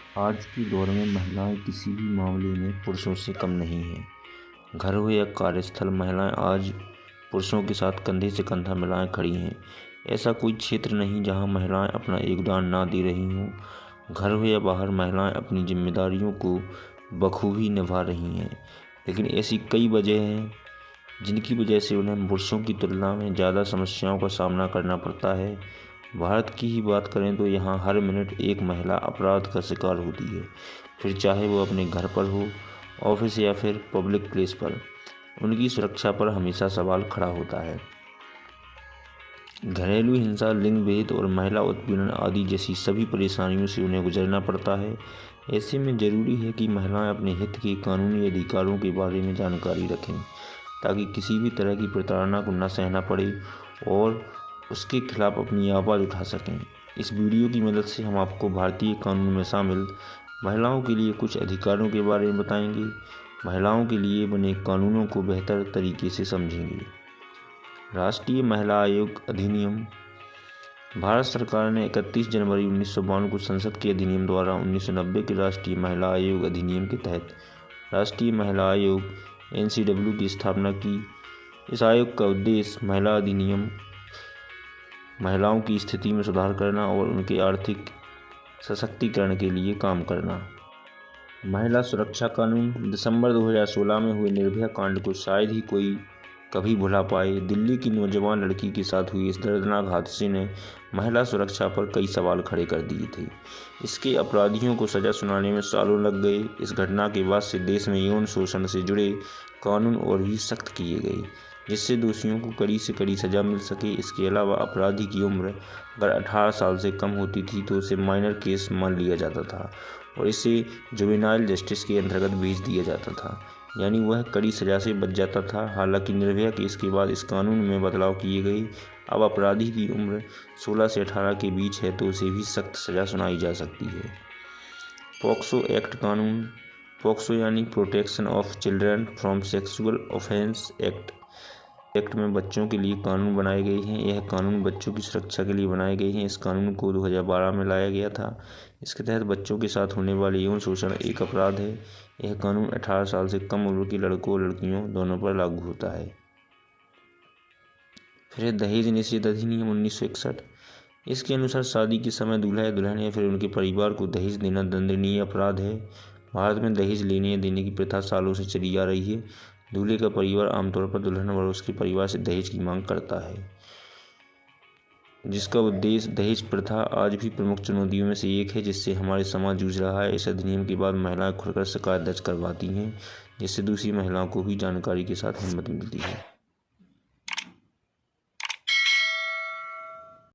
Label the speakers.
Speaker 1: आज के दौर में महिलाएं किसी भी मामले में पुरुषों से कम नहीं हैं। घर हो या कार्यस्थल, महिलाएं आज पुरुषों के साथ कंधे से कंधा मिलाए खड़ी हैं। ऐसा कोई क्षेत्र नहीं जहां महिलाएं अपना योगदान ना दे रही हों। घर हो या बाहर, महिलाएं अपनी जिम्मेदारियों को बखूबी निभा रही हैं। लेकिन ऐसी कई वजह हैं जिनकी वजह से उन्हें पुरुषों की तुलना में ज़्यादा समस्याओं का सामना करना पड़ता है। भारत की ही बात करें तो यहाँ हर मिनट एक महिला अपराध का शिकार होती है, फिर चाहे वो अपने घर पर हो, ऑफिस या फिर पब्लिक प्लेस पर। उनकी सुरक्षा पर हमेशा सवाल खड़ा होता है। घरेलू हिंसा, लिंग भेद और महिला उत्पीड़न आदि जैसी सभी परेशानियों से उन्हें गुजरना पड़ता है। ऐसे में ज़रूरी है कि महिलाएं अपने हित के कानूनी अधिकारों के बारे में जानकारी रखें, ताकि किसी भी तरह की प्रताड़ना को न सहना पड़े और उसके खिलाफ अपनी आवाज़ उठा सकें। इस वीडियो की मदद से हम आपको भारतीय कानून में शामिल महिलाओं के लिए कुछ अधिकारों के बारे में बताएंगे। महिलाओं के लिए बने कानूनों को बेहतर तरीके से समझेंगे। राष्ट्रीय महिला आयोग अधिनियम। भारत सरकार ने 31 जनवरी 1992 को संसद के अधिनियम द्वारा 1990 के राष्ट्रीय महिला आयोग अधिनियम के तहत राष्ट्रीय महिला आयोग NCW की स्थापना की। इस आयोग का उद्देश्य महिला अधिनियम महिलाओं की स्थिति में सुधार करना और उनके आर्थिक सशक्तिकरण के लिए काम करना। महिला सुरक्षा कानून। दिसंबर 2016 में हुए निर्भया कांड को शायद ही कोई कभी भुला पाए। दिल्ली की नौजवान लड़की के साथ हुई इस दर्दनाक हादसे ने महिला सुरक्षा पर कई सवाल खड़े कर दिए थे। इसके अपराधियों को सजा सुनाने में सालों लग गए। इस घटना के बाद से देश में यौन शोषण से जुड़े कानून और भी सख्त किए गए, जिससे दोषियों को कड़ी से कड़ी सजा मिल सके। इसके अलावा अपराधी की उम्र अगर 18 साल से कम होती थी तो उसे माइनर केस मान लिया जाता था और इसे जुवेनाइल जस्टिस के अंतर्गत भेज दिया जाता था, यानी वह कड़ी सजा से बच जाता था। हालांकि निर्भया केस के बाद इस कानून में बदलाव किए गए। अब अपराधी की उम्र 16 से 18 के बीच है तो उसे भी सख्त सजा सुनाई जा सकती है। पॉक्सो एक्ट कानून। पॉक्सो यानी protection of children from sexual offence act में बच्चों के लिए कानून बनाए गए हैं। यह कानून बच्चों की सुरक्षा के लिए बनाए गए हैं। इस कानून को 2012 में लाया गया था। इसके तहत बच्चों के साथ होने वाले यौन शोषण एक अपराध है। यह कानून 18 साल से कम उम्र के लड़कों और लड़कियों दोनों पर लागू होता है। फिर दहेज निषेध अधिनियम 1961। इसके अनुसार शादी के समय दूल्हा या दुल्हन या फिर उनके परिवार को दहेज देना दंडनीय अपराध है। भारत में दहेज लेने या देने की प्रथा सालों से चली आ रही है। दूल्हे का परिवार आमतौर पर दुल्हन और उसके परिवार से दहेज की मांग करता है, जिसका उद्देश्य दहेज प्रथा आज भी प्रमुख चुनौतियों में से एक है जिससे हमारे समाज जूझ रहा है। इस अधिनियम के बाद महिलाएं खुलकर शिकायत दर्ज करवाती हैं, जिससे दूसरी महिलाओं को भी जानकारी के साथ हिम्मत मिलती है।